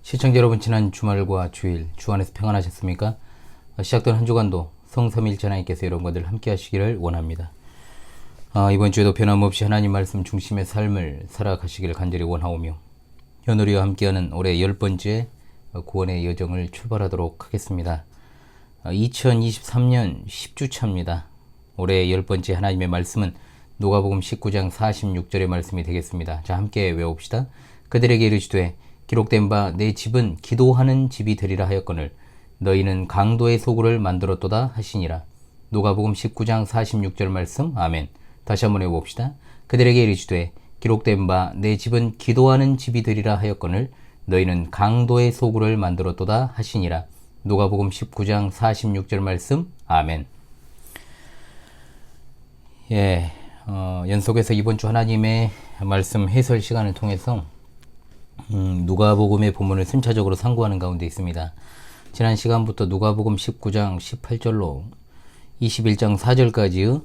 시청자 여러분, 지난 주말과 주일 주 안에서 평안하셨습니까? 시작된 한 주간도 성삼일체 하나님께서 여러분들 함께 하시기를 원합니다. 이번 주에도 변함없이 하나님 말씀 중심의 삶을 살아가시기를 간절히 원하오며, 현우리와 함께하는 올해 10번째 구원의 여정을 출발하도록 하겠습니다. 2023년 10주차입니다. 올해 10번째 하나님의 말씀은 누가복음 19장 46절의 말씀이 되겠습니다. 자, 함께 외웁시다. 그들에게 이르시되 기록된 바 내 집은 기도하는 집이 되리라 하였거늘 너희는 강도의 소굴을 만들었도다 하시니라. 누가복음 19장 46절 말씀. 아멘. 다시 한번 해봅시다. 그들에게 이르시되 기록된 바 내 집은 기도하는 집이 되리라 하였거늘 너희는 강도의 소굴을 만들었도다 하시니라. 누가복음 19장 46절 말씀. 아멘. 연속해서 이번 주 하나님의 말씀 해설 시간을 통해서 누가복음의 본문을 순차적으로 상고하는 가운데 있습니다. 지난 시간부터 누가복음 19장 18절로 21장 4절까지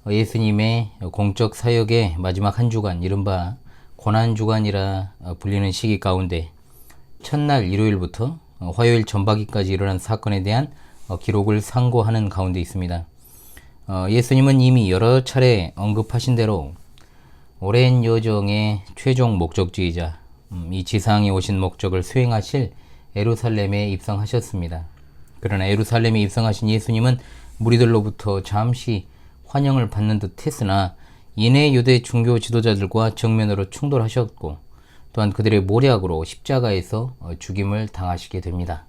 예수님의 공적 사역의 마지막 한 주간, 이른바 고난주간이라 불리는 시기 가운데 첫날 일요일부터 화요일 전박이까지 일어난 사건에 대한 기록을 상고하는 가운데 있습니다. 예수님은 이미 여러 차례 언급하신 대로 오랜 여정의 최종 목적지이자 이 지상에 오신 목적을 수행하실 예루살렘에 입성하셨습니다. 그러나 예루살렘에 입성하신 예수님은 무리들로부터 잠시 환영을 받는 듯 했으나 이내 유대 중교 지도자들과 정면으로 충돌하셨고, 또한 그들의 모략으로 십자가에서 죽임을 당하시게 됩니다.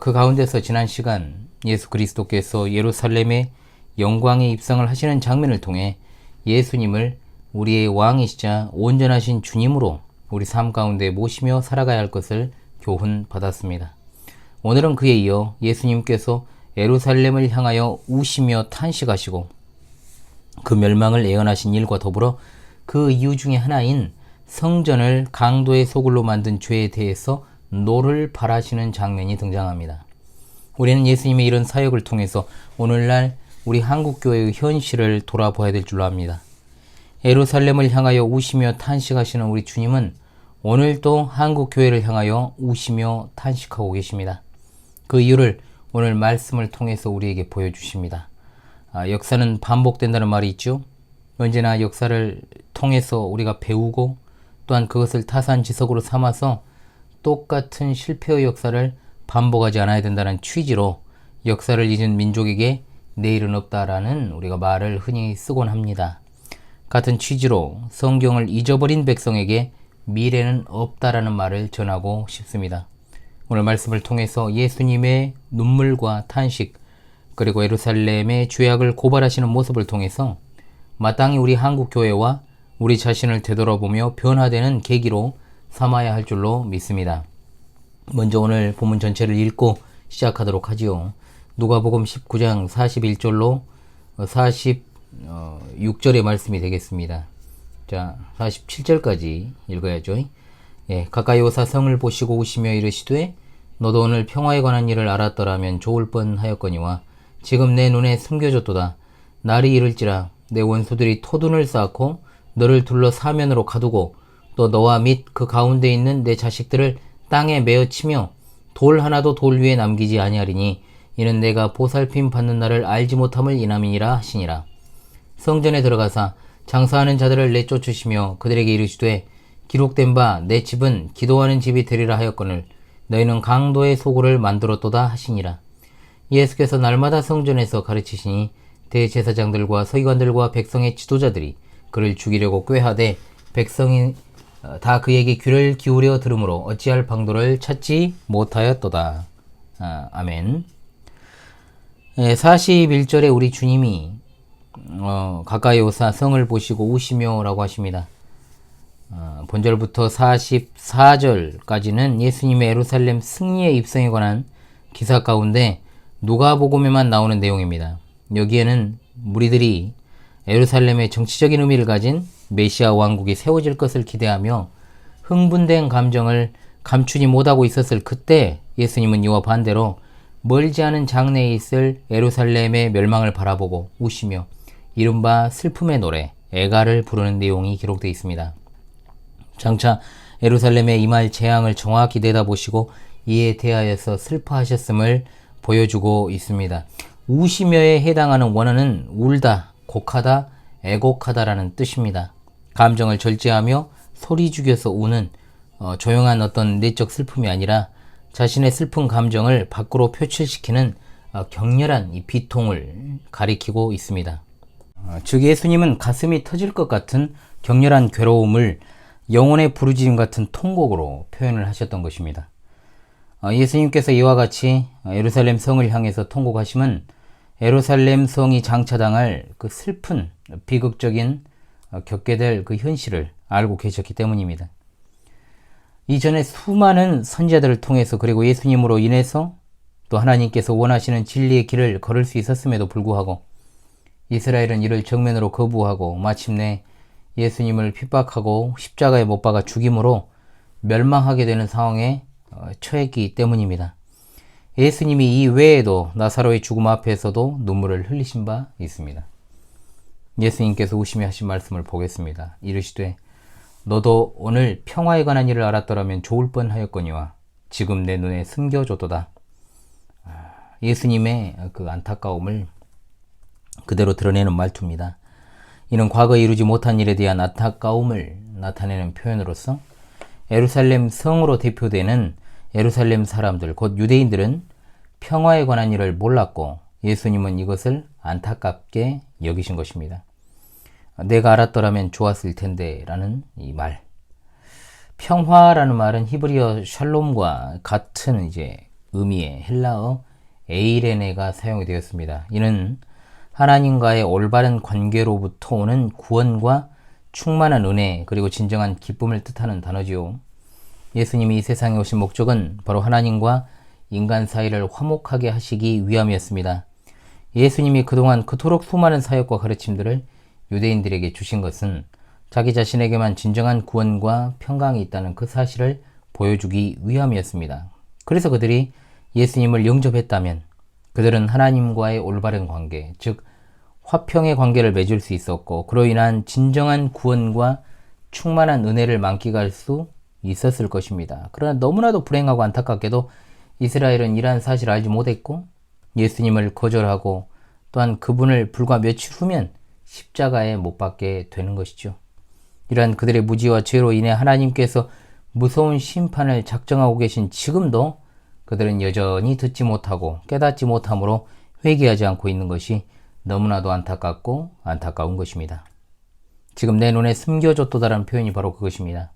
그 가운데서 지난 시간 예수 그리스도께서 예루살렘에 영광에 입성을 하시는 장면을 통해 예수님을 우리의 왕이시자 온전하신 주님으로 우리 삶 가운데 모시며 살아가야 할 것을 교훈받았습니다. 오늘은 그에 이어 예수님께서 예루살렘을 향하여 우시며 탄식하시고 그 멸망을 예언하신 일과 더불어 그 이유 중에 하나인 성전을 강도의 소굴로 만든 죄에 대해서 노를 발하시는 장면이 등장합니다. 우리는 예수님의 이런 사역을 통해서 오늘날 우리 한국교회의 현실을 돌아봐야 될 줄로 압니다. 예루살렘을 향하여 우시며 탄식하시는 우리 주님은 오늘도 한국교회를 향하여 우시며 탄식하고 계십니다. 그 이유를 오늘 말씀을 통해서 우리에게 보여주십니다. 역사는 반복된다는 말이 있죠. 언제나 역사를 통해서 우리가 배우고 또한 그것을 타산지석으로 삼아서 똑같은 실패의 역사를 반복하지 않아야 된다는 취지로 역사를 잊은 민족에게 내일은 없다라는 우리가 말을 흔히 쓰곤 합니다. 같은 취지로 성경을 잊어버린 백성에게 미래는 없다라는 말을 전하고 싶습니다. 오늘 말씀을 통해서 예수님의 눈물과 탄식, 그리고 예루살렘의 죄악을 고발하시는 모습을 통해서 마땅히 우리 한국교회와 우리 자신을 되돌아보며 변화되는 계기로 삼아야 할 줄로 믿습니다. 먼저 오늘 본문 전체를 읽고 시작하도록 하지요. 누가복음 19장 41절로 46절의 말씀이 되겠습니다. 자, 47절까지 읽어야죠. 가까이 오사 성을 보시고 우시며 이르시되 너도 오늘 평화에 관한 일을 알았더라면 좋을 뻔하였거니와 지금 내 눈에 숨겨졌도다. 날이 이를지라 내 원수들이 토둔을 쌓고 너를 둘러 사면으로 가두고 또 너와 및 그 가운데 있는 내 자식들을 땅에 메어 치며 돌 하나도 돌 위에 남기지 아니하리니 이는 내가 보살핌 받는 날을 알지 못함을 인함이니라 하시니라. 성전에 들어가사 장사하는 자들을 내쫓으시며 그들에게 이르시되 기록된 바 내 집은 기도하는 집이 되리라 하였거늘 너희는 강도의 소굴을 만들었도다 하시니라. 예수께서 날마다 성전에서 가르치시니 대제사장들과 서기관들과 백성의 지도자들이 그를 죽이려고 꾀하되 백성이 다 그에게 귀를 기울여 들으므로 어찌할 방도를 찾지 못하였도다. 아멘. 41절에 우리 주님이 가까이 오사 성을 보시고 우시며 라고 하십니다. 본절부터 44절까지는 예수님의 예루살렘 승리의 입성에 관한 기사 가운데 누가복음에만 나오는 내용입니다. 여기에는 무리들이 예루살렘의 정치적인 의미를 가진 메시아 왕국이 세워질 것을 기대하며 흥분된 감정을 감추지 못하고 있었을 그때 예수님은 이와 반대로 멀지 않은 장래에 있을 예루살렘의 멸망을 바라보고 우시며 이른바 슬픔의 노래, 애가를 부르는 내용이 기록되어 있습니다. 장차 예루살렘에 임할 재앙을 정확히 내다보시고 이에 대하여서 슬퍼하셨음을 보여주고 있습니다. 우시며에 해당하는 원어는 울다, 곡하다, 애곡하다라는 뜻입니다. 감정을 절제하며 소리 죽여서 우는 조용한 어떤 내적 슬픔이 아니라 자신의 슬픈 감정을 밖으로 표출시키는 격렬한 이 비통을 가리키고 있습니다. 즉 예수님은 가슴이 터질 것 같은 격렬한 괴로움을 영혼의 부르짖음 같은 통곡으로 표현을 하셨던 것입니다. 예수님께서 이와 같이 예루살렘 성을 향해서 통곡하심은 예루살렘 성이 장차당할 그 슬픈 비극적인 겪게 될 그 현실을 알고 계셨기 때문입니다. 이전에 수많은 선지자들을 통해서 그리고 예수님으로 인해서 또 하나님께서 원하시는 진리의 길을 걸을 수 있었음에도 불구하고 이스라엘은 이를 정면으로 거부하고 마침내 예수님을 핍박하고 십자가에 못 박아 죽임으로 멸망하게 되는 상황에 처했기 때문입니다. 예수님이 이 외에도 나사로의 죽음 앞에서도 눈물을 흘리신 바 있습니다. 예수님께서 우시며 하신 말씀을 보겠습니다. 이르시되 너도 오늘 평화에 관한 일을 알았더라면 좋을 뻔하였거니와 지금 내 눈에 숨겨졌도다. 예수님의 그 안타까움을 그대로 드러내는 말투입니다. 이는 과거에 이루지 못한 일에 대한 안타까움을 나타내는 표현으로서 예루살렘 성으로 대표되는 예루살렘 사람들, 곧 유대인들은 평화에 관한 일을 몰랐고 예수님은 이것을 안타깝게 여기신 것입니다. 내가 알았더라면 좋았을 텐데 라는 이 말. 평화라는 말은 히브리어 샬롬과 같은 의미의 헬라어 에이레네가 사용이 되었습니다. 이는 하나님과의 올바른 관계로부터 오는 구원과 충만한 은혜 그리고 진정한 기쁨을 뜻하는 단어지요. 예수님이 이 세상에 오신 목적은 바로 하나님과 인간 사이를 화목하게 하시기 위함이었습니다. 예수님이 그동안 그토록 수많은 사역과 가르침들을 유대인들에게 주신 것은 자기 자신에게만 진정한 구원과 평강이 있다는 그 사실을 보여주기 위함이었습니다. 그래서 그들이 예수님을 영접했다면 그들은 하나님과의 올바른 관계, 즉 화평의 관계를 맺을 수 있었고 그로 인한 진정한 구원과 충만한 은혜를 만끽할 수 있었을 것입니다. 그러나 너무나도 불행하고 안타깝게도 이스라엘은 이러한 사실을 알지 못했고 예수님을 거절하고 또한 그분을 불과 며칠 후면 십자가에 못 박게 되는 것이죠. 이러한 그들의 무지와 죄로 인해 하나님께서 무서운 심판을 작정하고 계신 지금도 그들은 여전히 듣지 못하고 깨닫지 못함으로 회개하지 않고 있는 것이 너무나도 안타깝고 안타까운 것입니다. 지금 내 눈에 숨겨졌도다라는 표현이 바로 그것입니다.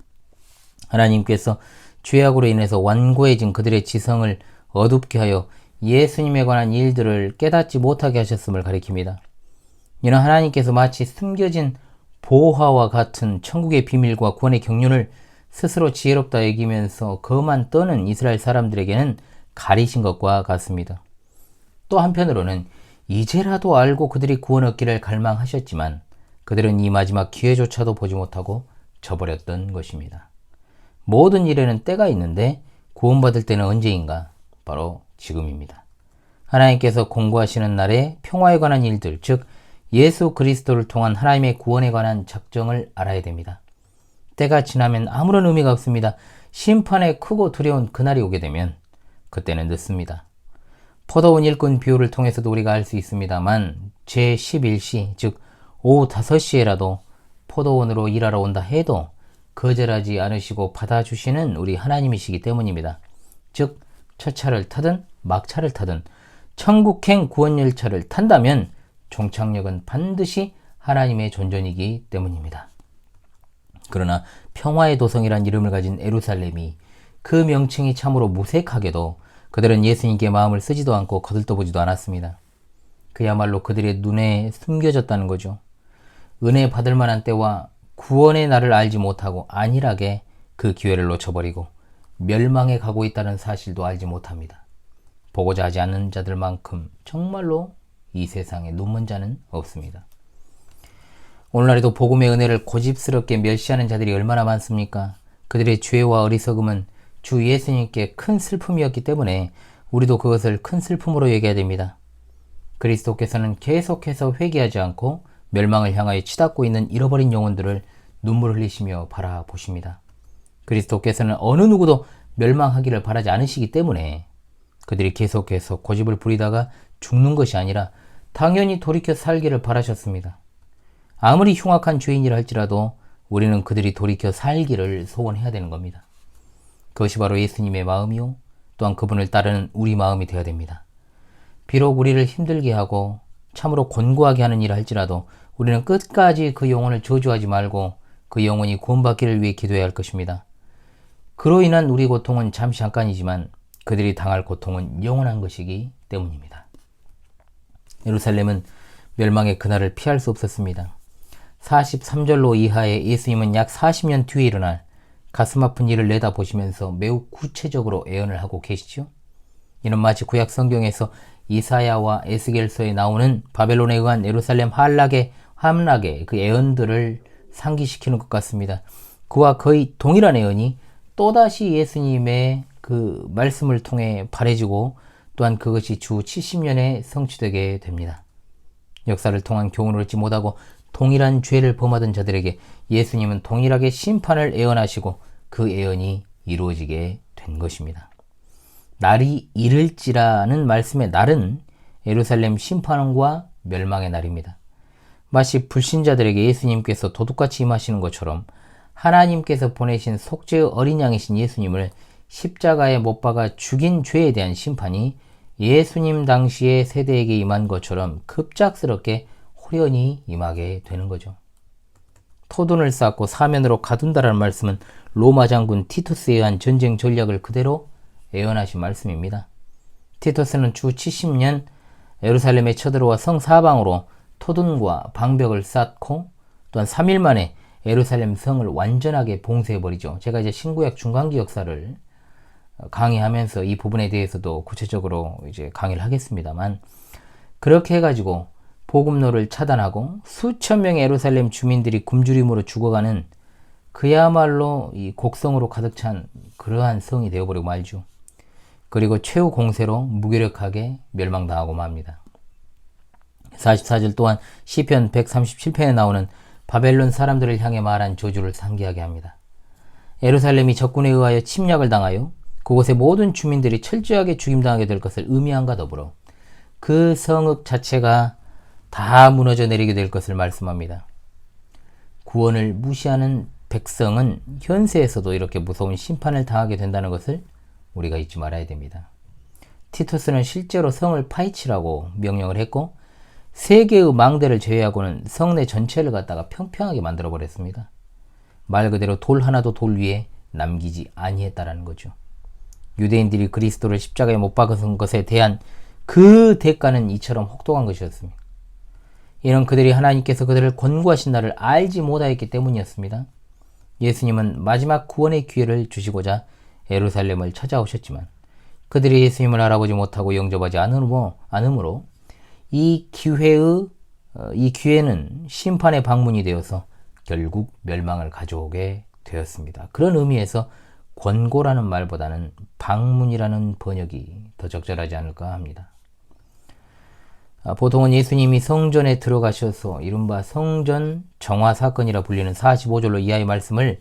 하나님께서 죄악으로 인해서 완고해진 그들의 지성을 어둡게 하여 예수님에 관한 일들을 깨닫지 못하게 하셨음을 가리킵니다. 이는 하나님께서 마치 숨겨진 보화와 같은 천국의 비밀과 구원의 경륜을 스스로 지혜롭다 여기면서 그만 떠는 이스라엘 사람들에게는 가리신 것과 같습니다. 또 한편으로는 이제라도 알고 그들이 구원 얻기를 갈망하셨지만 그들은 이 마지막 기회조차도 보지 못하고 저버렸던 것입니다. 모든 일에는 때가 있는데 구원받을 때는 언제인가? 바로 지금입니다. 하나님께서 공고하시는 날에 평화에 관한 일들, 즉 예수 그리스도를 통한 하나님의 구원에 관한 작정을 알아야 됩니다. 때가 지나면 아무런 의미가 없습니다. 심판의 크고 두려운 그날이 오게 되면 그때는 늦습니다. 포도원 일꾼 비유를 통해서도 우리가 알 수 있습니다만 제11시, 즉 오후 5시에라도 포도원으로 일하러 온다 해도 거절하지 않으시고 받아주시는 우리 하나님이시기 때문입니다. 즉 첫 차를 타든 막차를 타든 천국행 구원열차를 탄다면 종착역은 반드시 하나님의 존전이기 때문입니다. 그러나 평화의 도성이란 이름을 가진 예루살렘이 그 명칭이 참으로 무색하게도 그들은 예수님께 마음을 쓰지도 않고 거들떠보지도 않았습니다. 그야말로 그들의 눈에 숨겨졌다는 거죠. 은혜 받을 만한 때와 구원의 날을 알지 못하고 안일하게 그 기회를 놓쳐버리고 멸망에 가고 있다는 사실도 알지 못합니다. 보고자 하지 않는 자들만큼 정말로 이 세상에 눈먼 자는 없습니다. 오늘날에도 복음의 은혜를 고집스럽게 멸시하는 자들이 얼마나 많습니까? 그들의 죄와 어리석음은 주 예수님께 큰 슬픔이었기 때문에 우리도 그것을 큰 슬픔으로 여겨야 됩니다. 그리스도께서는 계속해서 회개하지 않고 멸망을 향하여 치닫고 있는 잃어버린 영혼들을 눈물 흘리시며 바라보십니다. 그리스도께서는 어느 누구도 멸망하기를 바라지 않으시기 때문에 그들이 계속해서 고집을 부리다가 죽는 것이 아니라 당연히 돌이켜 살기를 바라셨습니다. 아무리 흉악한 죄인이라 할지라도 우리는 그들이 돌이켜 살기를 소원해야 되는 겁니다. 그것이 바로 예수님의 마음이요 또한 그분을 따르는 우리 마음이 되어야 됩니다. 비록 우리를 힘들게 하고 참으로 곤고하게 하는 일을 할지라도 우리는 끝까지 그 영혼을 저주하지 말고 그 영혼이 구원받기를 위해 기도해야 할 것입니다. 그로 인한 우리 고통은 잠시 잠깐이지만 그들이 당할 고통은 영원한 것이기 때문입니다. 예루살렘은 멸망의 그날을 피할 수 없었습니다. 43절로 이하에 예수님은 약 40년 뒤에 일어날 가슴 아픈 일을 내다보시면서 매우 구체적으로 예언을 하고 계시죠. 이는 마치 구약 성경에서 이사야와 에스겔서에 나오는 바벨론에 의한 예루살렘 함락의 그 예언들을 상기시키는 것 같습니다. 그와 거의 동일한 예언이 또다시 예수님의 그 말씀을 통해 발해지고 또한 그것이 주 70년에 성취되게 됩니다. 역사를 통한 교훈을 얻지 못하고 동일한 죄를 범하던 자들에게 예수님은 동일하게 심판을 예언하시고 그 예언이 이루어지게 된 것입니다. 날이 이를지라는 말씀의 날은 예루살렘 심판과 멸망의 날입니다. 마치 불신자들에게 예수님께서 도둑같이 임하시는 것처럼 하나님께서 보내신 속죄의 어린 양이신 예수님을 십자가에 못 박아 죽인 죄에 대한 심판이 예수님 당시의 세대에게 임한 것처럼 급작스럽게 호련히 임하게 되는 거죠. 토둔을 쌓고 사면으로 가둔다라는 말씀은 로마 장군 티투스에 의한 전쟁 전략을 그대로 예언하신 말씀입니다. 티투스는 주 70년 예루살렘에 쳐들어와 성 사방으로 토둔과 방벽을 쌓고 또한 3일 만에 예루살렘 성을 완전하게 봉쇄해버리죠. 제가 이제 신구약 중간기 역사를 강의하면서 이 부분에 대해서도 구체적으로 이제 강의를 하겠습니다만, 그렇게 해가지고 복음로를 차단하고 수천 명의 예루살렘 주민들이 굶주림으로 죽어가는 그야말로 이 곡성으로 가득 찬 그러한 성이 되어버리고 말죠. 그리고 최후 공세로 무기력하게 멸망당하고 맙니다. 44절 또한 시편 137편에 나오는 바벨론 사람들을 향해 말한 저주를 상기하게 합니다. 예루살렘이 적군에 의하여 침략을 당하여 그곳의 모든 주민들이 철저하게 죽임당하게 될 것을 의미함과 더불어 그 성읍 자체가 다 무너져 내리게 될 것을 말씀합니다. 구원을 무시하는 백성은 현세에서도 이렇게 무서운 심판을 당하게 된다는 것을 우리가 잊지 말아야 됩니다. 티투스는 실제로 성을 파헤치라고 명령을 했고 3개의 망대를 제외하고는 성내 전체를 갖다가 평평하게 만들어 버렸습니다. 말 그대로 돌 하나도 돌 위에 남기지 아니했다라는 거죠. 유대인들이 그리스도를 십자가에 못 박은 것에 대한 그 대가는 이처럼 혹독한 것이었습니다. 이는 그들이 하나님께서 그들을 권고하신 날을 알지 못하였기 때문이었습니다. 예수님은 마지막 구원의 기회를 주시고자 예루살렘을 찾아오셨지만 그들이 예수님을 알아보지 못하고 영접하지 않으므로 이 기회는 심판의 방문이 되어서 결국 멸망을 가져오게 되었습니다. 그런 의미에서 권고라는 말보다는 방문이라는 번역이 더 적절하지 않을까 합니다. 보통은 예수님이 성전에 들어가셔서 이른바 성전 정화 사건이라 불리는 45절로 이하의 말씀을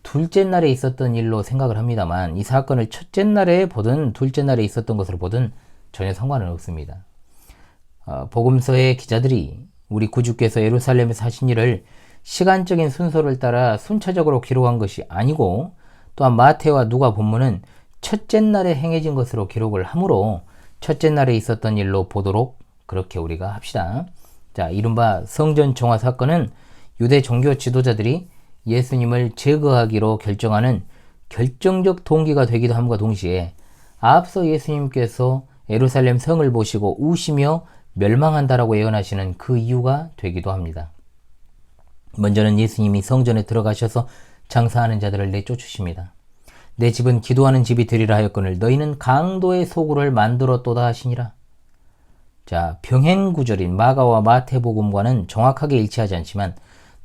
둘째 날에 있었던 일로 생각을 합니다만 이 사건을 첫째 날에 보든 둘째 날에 있었던 것으로 보든 전혀 상관은 없습니다. 복음서의 기자들이 우리 구주께서 예루살렘에 사신 일을 시간적인 순서를 따라 순차적으로 기록한 것이 아니고 또한 마태와 누가 본문은 첫째 날에 행해진 것으로 기록을 하므로 첫째 날에 있었던 일로 보도록 그렇게 우리가 합시다. 자, 이른바 성전 정화 사건은 유대 종교 지도자들이 예수님을 제거하기로 결정하는 결정적 동기가 되기도 함과 동시에 앞서 예수님께서 예루살렘 성을 보시고 우시며 멸망한다라고 예언하시는 그 이유가 되기도 합니다. 먼저는 예수님이 성전에 들어가셔서 장사하는 자들을 내쫓으십니다. 내 집은 기도하는 집이 되리라 하였거늘 너희는 강도의 소굴을 만들었도다 하시니라. 자, 병행 구절인 마가와 마태복음과는 정확하게 일치하지 않지만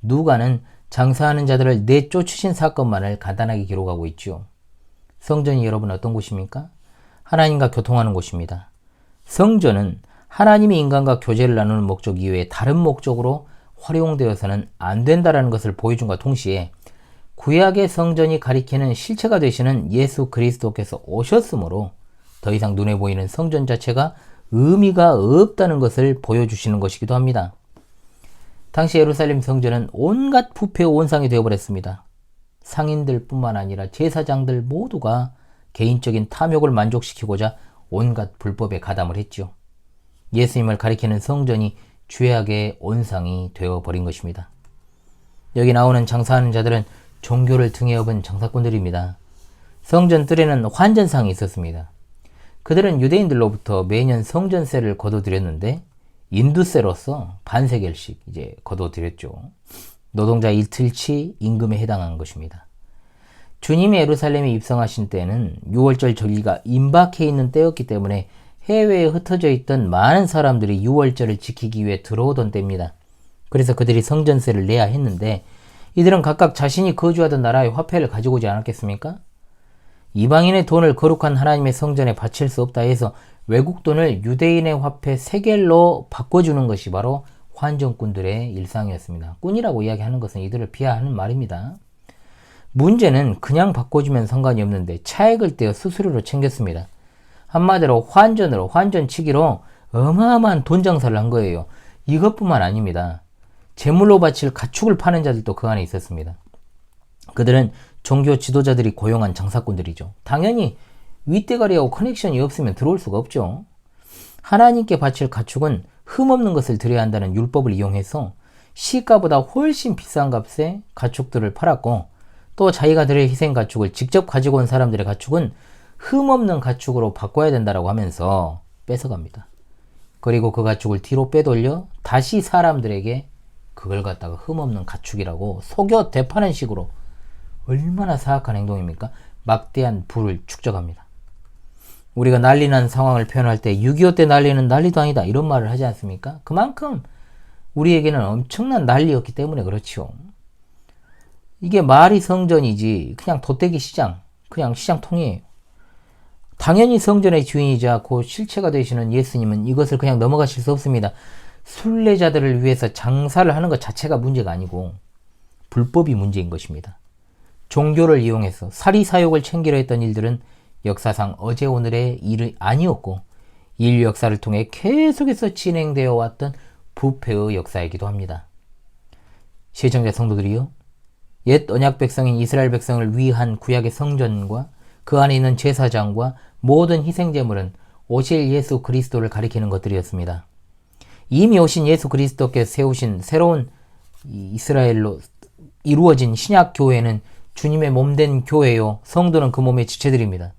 누가는 장사하는 자들을 내쫓으신 사건만을 간단하게 기록하고 있죠. 성전이 여러분 어떤 곳입니까? 하나님과 교통하는 곳입니다. 성전은 하나님이 인간과 교제를 나누는 목적 이외에 다른 목적으로 활용되어서는 안 된다는 것을 보여준과 동시에 구약의 성전이 가리키는 실체가 되시는 예수 그리스도께서 오셨으므로 더 이상 눈에 보이는 성전 자체가 의미가 없다는 것을 보여주시는 것이기도 합니다. 당시 예루살렘 성전은 온갖 부패의 온상이 되어버렸습니다. 상인들 뿐만 아니라 제사장들 모두가 개인적인 탐욕을 만족시키고자 온갖 불법에 가담을 했죠. 예수님을 가리키는 성전이 죄악의 온상이 되어버린 것입니다. 여기 나오는 장사하는 자들은 종교를 등에 업은 장사꾼들입니다. 성전 뜰에는 환전상이 있었습니다. 그들은 유대인들로부터 매년 성전세를 거둬들였는데 인두세로서 반세겔씩 이제 거둬들였죠. 노동자 이틀치 임금에 해당하는 것입니다. 주님이 예루살렘에 입성하신 때는 6월절 절기가 임박해 있는 때였기 때문에 해외에 흩어져 있던 많은 사람들이 6월절을 지키기 위해 들어오던 때입니다. 그래서 그들이 성전세를 내야 했는데 이들은 각각 자신이 거주하던 나라의 화폐를 가지고 오지 않았겠습니까? 이방인의 돈을 거룩한 하나님의 성전에 바칠 수 없다 해서 외국 돈을 유대인의 화폐 세겔로 바꿔주는 것이 바로 환전꾼들의 일상이었습니다. 꾼이라고 이야기하는 것은 이들을 비하하는 말입니다. 문제는 그냥 바꿔주면 상관이 없는데 차액을 떼어 수수료로 챙겼습니다. 한마디로 환전으로 환전치기로 어마어마한 돈 장사를 한 거예요. 이것뿐만 아닙니다. 제물로 바칠 가축을 파는 자들도 그 안에 있었습니다. 그들은 종교 지도자들이 고용한 장사꾼들이죠. 당연히 윗대가리하고 커넥션이 없으면 들어올 수가 없죠. 하나님께 바칠 가축은 흠없는 것을 드려야 한다는 율법을 이용해서 시가보다 훨씬 비싼 값에 가축들을 팔았고 또 자기가 드릴 희생 가축을 직접 가지고 온 사람들의 가축은 흠없는 가축으로 바꿔야 된다고 하면서 뺏어갑니다. 그리고 그 가축을 뒤로 빼돌려 다시 사람들에게 그걸 갖다가 흠없는 가축이라고 속여 대파는 식으로 얼마나 사악한 행동입니까? 막대한 부를 축적합니다. 우리가 난리난 상황을 표현할 때 6.25 때 난리는 난리도 아니다 이런 말을 하지 않습니까? 그만큼 우리에게는 엄청난 난리였기 때문에 그렇지요. 이게 말이 성전이지 그냥 돗대기 시장, 그냥 시장통이에요. 당연히 성전의 주인이자 그 실체가 되시는 예수님은 이것을 그냥 넘어가실 수 없습니다. 순례자들을 위해서 장사를 하는 것 자체가 문제가 아니고 불법이 문제인 것입니다. 종교를 이용해서 사리사욕을 챙기려 했던 일들은 역사상 어제 오늘의 일이 아니었고 인류 역사를 통해 계속해서 진행되어 왔던 부패의 역사이기도 합니다. 시청자 성도들이요, 옛 언약 백성인 이스라엘 백성을 위한 구약의 성전과 그 안에 있는 제사장과 모든 희생제물은 오실 예수 그리스도를 가리키는 것들이었습니다. 이미 오신 예수 그리스도께서 세우신 새로운 이스라엘로 이루어진 신약 교회는 주님의 몸된 교회요, 성도는 그 몸의 지체들입니다.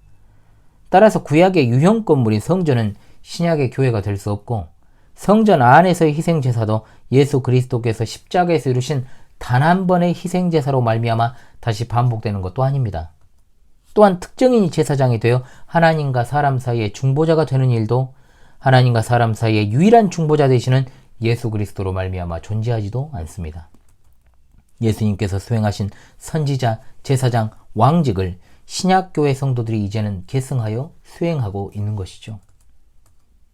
따라서 구약의 유형 건물인 성전은 신약의 교회가 될 수 없고 성전 안에서의 희생제사도 예수 그리스도께서 십자가에서 이루신 단 한 번의 희생제사로 말미암아 다시 반복되는 것도 아닙니다. 또한 특정인이 제사장이 되어 하나님과 사람 사이의 중보자가 되는 일도 하나님과 사람 사이의 유일한 중보자 되시는 예수 그리스도로 말미암아 존재하지도 않습니다. 예수님께서 수행하신 선지자, 제사장, 왕직을 신약교회 성도들이 이제는 계승하여 수행하고 있는 것이죠.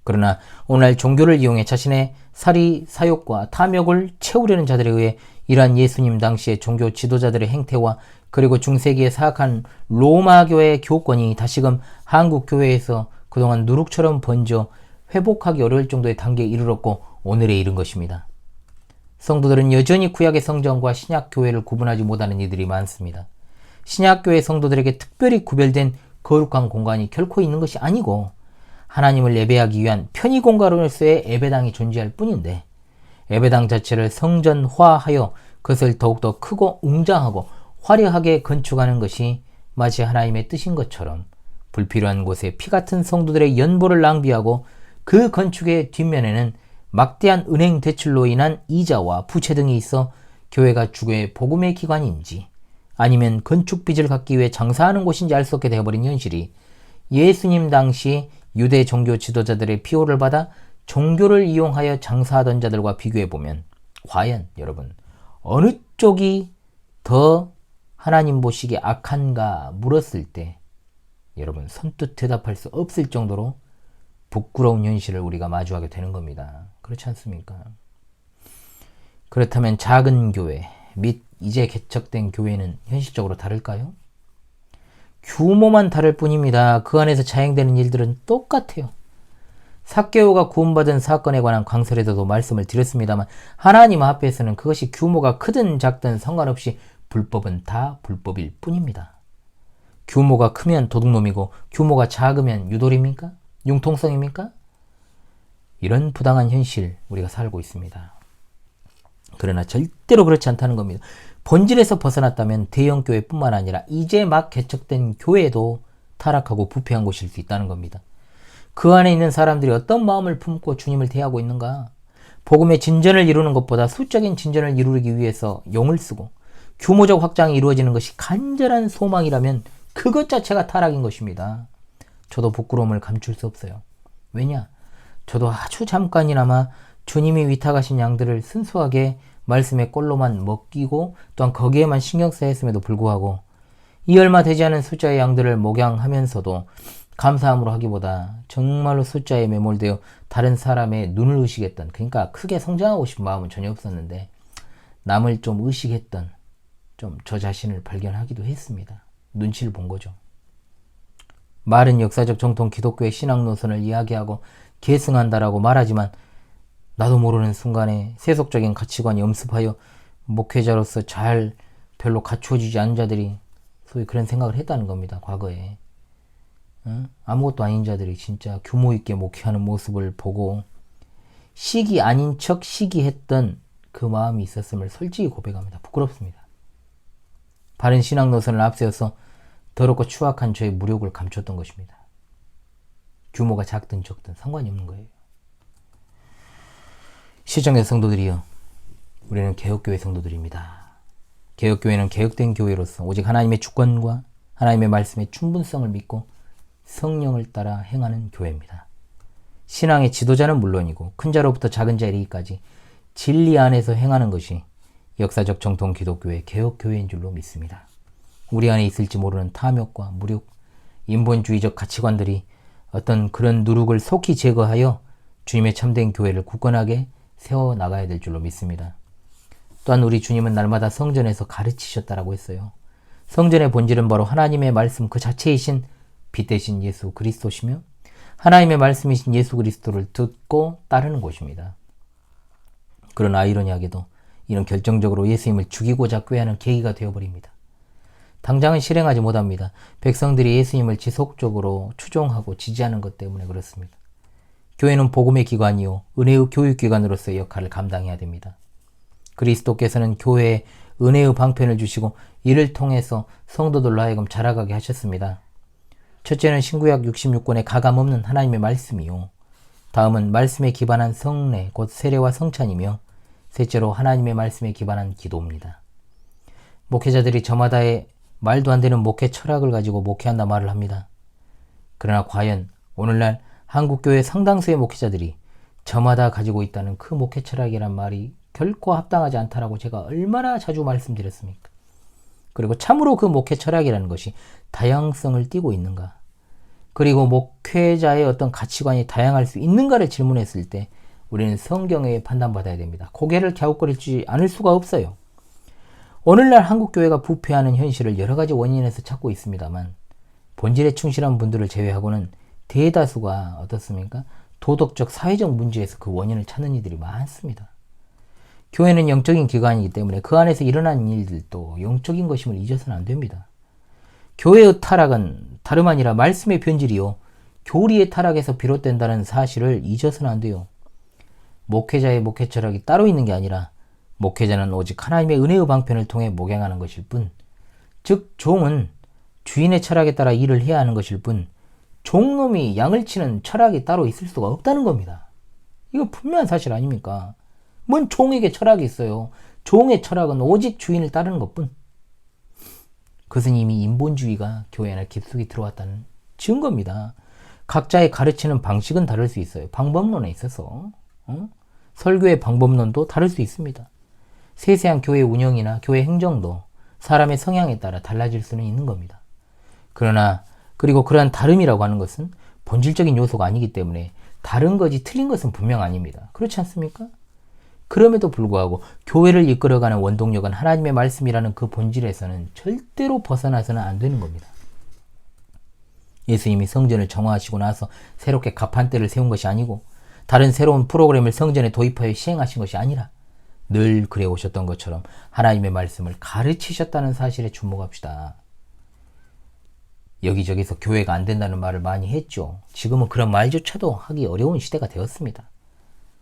그러나 오늘 종교를 이용해 자신의 사리, 사욕과 탐욕을 채우려는 자들에 의해 이러한 예수님 당시의 종교 지도자들의 행태와 그리고 중세기에 사악한 로마교회의 교권이 다시금 한국교회에서 그동안 누룩처럼 번져 회복하기 어려울 정도의 단계에 이르렀고 오늘에 이른 것입니다. 성도들은 여전히 구약의 성전과 신약교회를 구분하지 못하는 이들이 많습니다. 신약교회 성도들에게 특별히 구별된 거룩한 공간이 결코 있는 것이 아니고 하나님을 예배하기 위한 편의 공간으로서의 예배당이 존재할 뿐인데 예배당 자체를 성전화하여 그것을 더욱더 크고 웅장하고 화려하게 건축하는 것이 마치 하나님의 뜻인 것처럼 불필요한 곳에 피 같은 성도들의 연보를 낭비하고 그 건축의 뒷면에는 막대한 은행 대출로 인한 이자와 부채 등이 있어 교회가 주교의 복음의 기관인지 아니면 건축 빚을 갚기 위해 장사하는 곳인지 알 수 없게 되어버린 현실이 예수님 당시 유대 종교 지도자들의 피호를 받아 종교를 이용하여 장사하던 자들과 비교해보면 과연 여러분 어느 쪽이 더 하나님 보시기에 악한가 물었을 때 여러분 선뜻 대답할 수 없을 정도로 부끄러운 현실을 우리가 마주하게 되는 겁니다. 그렇지 않습니까? 그렇다면 작은 교회 및 이제 개척된 교회는 현실적으로 다를까요? 규모만 다를 뿐입니다. 그 안에서 자행되는 일들은 똑같아요. 삭개오가 구원받은 사건에 관한 강설에서도 말씀을 드렸습니다만 하나님 앞에서는 그것이 규모가 크든 작든 상관없이 불법은 다 불법일 뿐입니다. 규모가 크면 도둑놈이고 규모가 작으면 유돌입니까? 융통성입니까? 이런 부당한 현실 우리가 살고 있습니다. 그러나 절대로 그렇지 않다는 겁니다. 본질에서 벗어났다면 대형교회뿐만 아니라 이제 막 개척된 교회도 타락하고 부패한 곳일 수 있다는 겁니다. 그 안에 있는 사람들이 어떤 마음을 품고 주님을 대하고 있는가? 복음의 진전을 이루는 것보다 수적인 진전을 이루기 위해서 용을 쓰고 규모적 확장이 이루어지는 것이 간절한 소망이라면 그것 자체가 타락인 것입니다. 저도 부끄러움을 감출 수 없어요. 왜냐? 저도 아주 잠깐이나마 주님이 위탁하신 양들을 순수하게 말씀의 꼴로만 먹이고 또한 거기에만 신경 써야 했음에도 불구하고 이 얼마 되지 않은 숫자의 양들을 목양하면서도 감사함으로 하기보다 정말로 숫자에 매몰되어 다른 사람의 눈을 의식했던, 그러니까 크게 성장하고 싶은 마음은 전혀 없었는데 남을 좀 의식했던 좀 저 자신을 발견하기도 했습니다. 눈치를 본 거죠. 말은 역사적 정통 기독교의 신앙 노선을 이야기하고 계승한다라고 말하지만 나도 모르는 순간에 세속적인 가치관이 엄습하여 목회자로서 잘 별로 갖추어지지 않은 자들이 소위 그런 생각을 했다는 겁니다. 과거에. 아무것도 아닌 자들이 진짜 규모 있게 목회하는 모습을 보고 시기 아닌 척 시기했던 그 마음이 있었음을 솔직히 고백합니다. 부끄럽습니다. 바른 신앙 노선을 앞세워서 더럽고 추악한 저의 무력을 감췄던 것입니다. 규모가 작든 적든 상관이 없는 거예요. 시청자 성도들이여, 우리는 개혁교회 성도들입니다. 개혁교회는 개혁된 교회로서 오직 하나님의 주권과 하나님의 말씀의 충분성을 믿고 성령을 따라 행하는 교회입니다. 신앙의 지도자는 물론이고 큰 자로부터 작은 자에 이르기까지 진리 안에서 행하는 것이 역사적 정통 기독교의 개혁교회인 줄로 믿습니다. 우리 안에 있을지 모르는 탐욕과 무력, 인본주의적 가치관들이 어떤 그런 누룩을 속히 제거하여 주님의 참된 교회를 굳건하게 세워나가야 될 줄로 믿습니다. 또한 우리 주님은 날마다 성전에서 가르치셨다라고 했어요. 성전의 본질은 바로 하나님의 말씀 그 자체이신 빛 대신 예수 그리스도시며 하나님의 말씀이신 예수 그리스도를 듣고 따르는 곳입니다. 그런 아이러니하게도 이는 결정적으로 예수님을 죽이고자 꾀하는 계기가 되어버립니다. 당장은 실행하지 못합니다. 백성들이 예수님을 지속적으로 추종하고 지지하는 것 때문에 그렇습니다. 교회는 복음의 기관이요 은혜의 교육기관으로서의 역할을 감당해야 됩니다. 그리스도께서는 교회에 은혜의 방편을 주시고 이를 통해서 성도들로 하여금 자라가게 하셨습니다. 첫째는 신구약 66권의 가감없는 하나님의 말씀이요, 다음은 말씀에 기반한 성례 곧 세례와 성찬이며 셋째로 하나님의 말씀에 기반한 기도입니다. 목회자들이 저마다의 말도 안 되는 목회 철학을 가지고 목회한다 말을 합니다. 그러나 과연 오늘날 한국교회 상당수의 목회자들이 저마다 가지고 있다는 그 목회 철학이란 말이 결코 합당하지 않다라고 제가 얼마나 자주 말씀드렸습니까? 그리고 참으로 그 목회 철학이라는 것이 다양성을 띠고 있는가? 그리고 목회자의 어떤 가치관이 다양할 수 있는가를 질문했을 때 우리는 성경에 판단받아야 됩니다. 고개를 갸웃거리지 않을 수가 없어요. 오늘날 한국교회가 부패하는 현실을 여러 가지 원인에서 찾고 있습니다만 본질에 충실한 분들을 제외하고는 대다수가 어떻습니까? 도덕적, 사회적 문제에서 그 원인을 찾는 이들이 많습니다. 교회는 영적인 기관이기 때문에 그 안에서 일어나는 일들도 영적인 것임을 잊어서는 안 됩니다. 교회의 타락은 다름 아니라 말씀의 변질이요 교리의 타락에서 비롯된다는 사실을 잊어서는 안 돼요. 목회자의 목회 철학이 따로 있는 게 아니라 목회자는 오직 하나님의 은혜의 방편을 통해 목양하는 것일 뿐, 즉 종은 주인의 철학에 따라 일을 해야 하는 것일 뿐 종놈이 양을 치는 철학이 따로 있을 수가 없다는 겁니다. 이거 분명한 사실 아닙니까? 뭔 종에게 철학이 있어요. 종의 철학은 오직 주인을 따르는 것뿐. 그것은 이미 인본주의가 교회 안에 깊숙이 들어왔다는 증거입니다. 각자의 가르치는 방식은 다를 수 있어요. 방법론에 있어서 설교의 방법론도 다를 수 있습니다. 세세한 교회 운영이나 교회 행정도 사람의 성향에 따라 달라질 수는 있는 겁니다. 그리고 그러한 다름이라고 하는 것은 본질적인 요소가 아니기 때문에 다른 거지 틀린 것은 분명 아닙니다. 그렇지 않습니까? 그럼에도 불구하고 교회를 이끌어가는 원동력은 하나님의 말씀이라는 그 본질에서는 절대로 벗어나서는 안 되는 겁니다. 예수님이 성전을 정화하시고 나서 새롭게 가판대를 세운 것이 아니고 다른 새로운 프로그램을 성전에 도입하여 시행하신 것이 아니라 늘 그래 오셨던 것처럼 하나님의 말씀을 가르치셨다는 사실에 주목합시다. 여기저기서 교회가 안 된다는 말을 많이 했죠. 지금은 그런 말조차도 하기 어려운 시대가 되었습니다.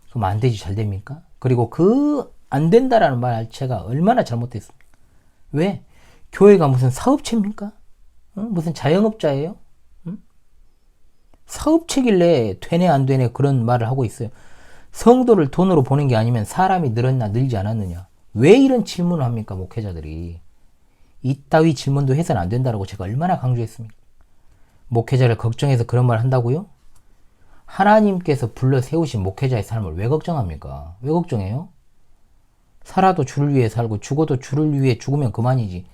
그럼 안 되지 잘 됩니까? 그리고 그 안 된다라는 말 자체가 얼마나 잘못됐습니까? 왜? 교회가 무슨 사업체입니까? 무슨 자영업자예요? 사업체길래 되네 안 되네 그런 말을 하고 있어요. 성도를 돈으로 보는 게 아니면 사람이 늘었나 늘지 않았느냐. 왜 이런 질문을 합니까 목회자들이. 이따위 질문도 해서는 안 된다고 제가 얼마나 강조했습니까? 목회자를 걱정해서 그런 말 한다고요? 하나님께서 불러 세우신 목회자의 삶을 왜 걱정합니까? 왜 걱정해요? 살아도 주를 위해 살고 죽어도 주를 위해 죽으면 그만이지.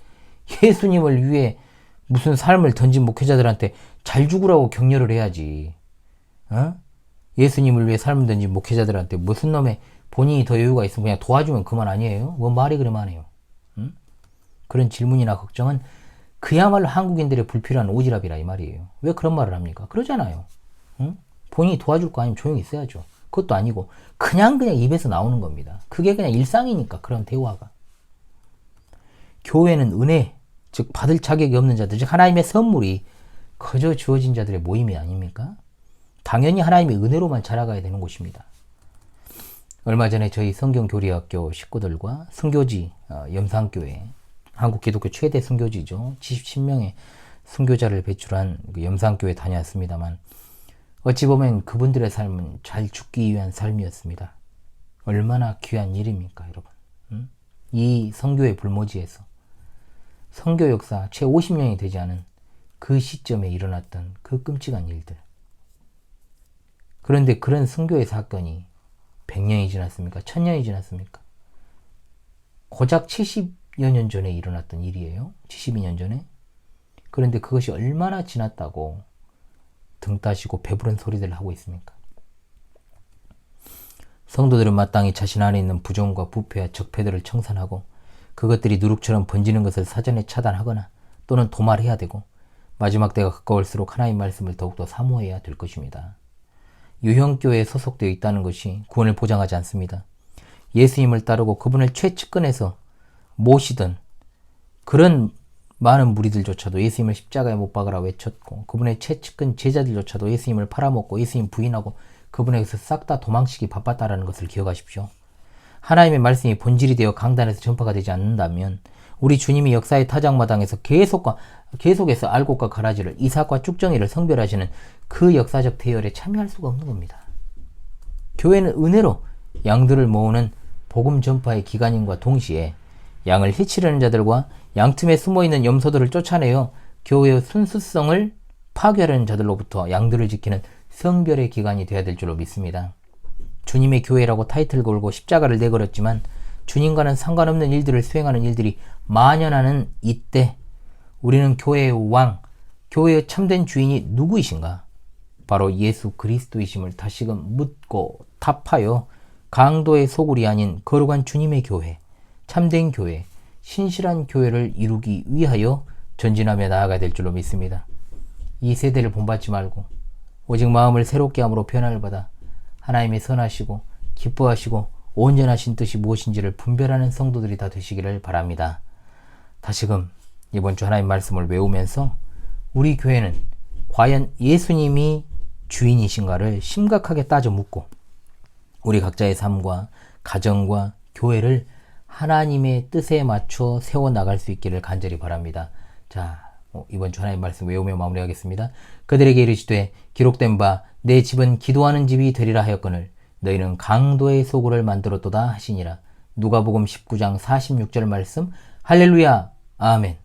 예수님을 위해 무슨 삶을 던진 목회자들한테 잘 죽으라고 격려를 해야지. 예수님을 위해 삶을 던진 목회자들한테 무슨 놈의 본인이 더 여유가 있으면 그냥 도와주면 그만 아니에요? 뭐 말이 그러면 해요. 그런 질문이나 걱정은 그야말로 한국인들의 불필요한 오지랖이라 이 말이에요. 왜 그런 말을 합니까? 그러잖아요. 본인이 도와줄 거 아니면 조용히 있어야죠. 그것도 아니고 그냥 입에서 나오는 겁니다. 그게 그냥 일상이니까 그런 대화가. 교회는 은혜, 즉 받을 자격이 없는 자들, 즉 하나님의 선물이 거저 주어진 자들의 모임이 아닙니까? 당연히 하나님의 은혜로만 자라가야 되는 곳입니다. 얼마 전에 저희 성경교리학교 식구들과 순교지 염산교회, 한국 기독교 최대 순교지죠. 70명의 순교자를 배출한 그 염산교회 다녀왔습니다만 어찌 보면 그분들의 삶은 잘 죽기 위한 삶이었습니다. 얼마나 귀한 일입니까 여러분. 이 선교의 불모지에서 선교 역사 채 50년이 되지 않은 그 시점에 일어났던 그 끔찍한 일들. 그런데 그런 선교의 사건이 100년이 지났습니까? 1000년이 지났습니까? 고작 70여 년 전에 일어났던 일이에요. 72년 전에. 그런데 그것이 얼마나 지났다고 등 따시고 배부른 소리들을 하고 있습니까? 성도들은 마땅히 자신 안에 있는 부정과 부패와 적폐들을 청산하고 그것들이 누룩처럼 번지는 것을 사전에 차단하거나 또는 도말해야 되고 마지막 때가 가까울수록 하나님의 말씀을 더욱더 사모해야 될 것입니다. 유형교회에 소속되어 있다는 것이 구원을 보장하지 않습니다. 예수님을 따르고 그분을 최측근에서 모시던 그런 많은 무리들조차도 예수님을 십자가에 못 박으라 외쳤고 그분의 최측근 제자들조차도 예수님을 팔아먹고 예수님 부인하고 그분에게서 싹 다 도망치기 바빴다라는 것을 기억하십시오. 하나님의 말씀이 본질이 되어 강단에서 전파가 되지 않는다면 우리 주님이 역사의 타작마당에서 계속해서 알곡과 가라지를 이삭과 쭉정이를 성별하시는 그 역사적 대열에 참여할 수가 없는 겁니다. 교회는 은혜로 양들을 모으는 복음 전파의 기관인과 동시에 양을 해치려는 자들과 양틈에 숨어있는 염소들을 쫓아내어 교회의 순수성을 파괴하려는 자들로부터 양들을 지키는 성별의 기관이 되어야 될 줄로 믿습니다. 주님의 교회라고 타이틀 걸고 십자가를 내걸었지만 주님과는 상관없는 일들을 수행하는 일들이 만연하는 이때 우리는 교회의 왕, 교회의 참된 주인이 누구이신가? 바로 예수 그리스도이심을 다시금 묻고 답하여 강도의 소굴이 아닌 거룩한 주님의 교회, 참된 교회, 신실한 교회를 이루기 위하여 전진하며 나아가야 될 줄로 믿습니다. 이 세대를 본받지 말고 오직 마음을 새롭게 함으로 변화를 받아 하나님의 선하시고 기뻐하시고 온전하신 뜻이 무엇인지를 분별하는 성도들이 다 되시기를 바랍니다. 다시금 이번 주 하나님 말씀을 외우면서 우리 교회는 과연 예수님이 주인이신가를 심각하게 따져 묻고 우리 각자의 삶과 가정과 교회를 하나님의 뜻에 맞춰 세워나갈 수 있기를 간절히 바랍니다. 자, 이번 주 하나님 말씀 외우며 마무리하겠습니다. 그들에게 이르시되 기록된 바 내 집은 기도하는 집이 되리라 하였거늘 너희는 강도의 소굴을 만들었도다 하시니라. 누가복음 19장 46절 말씀. 할렐루야. 아멘.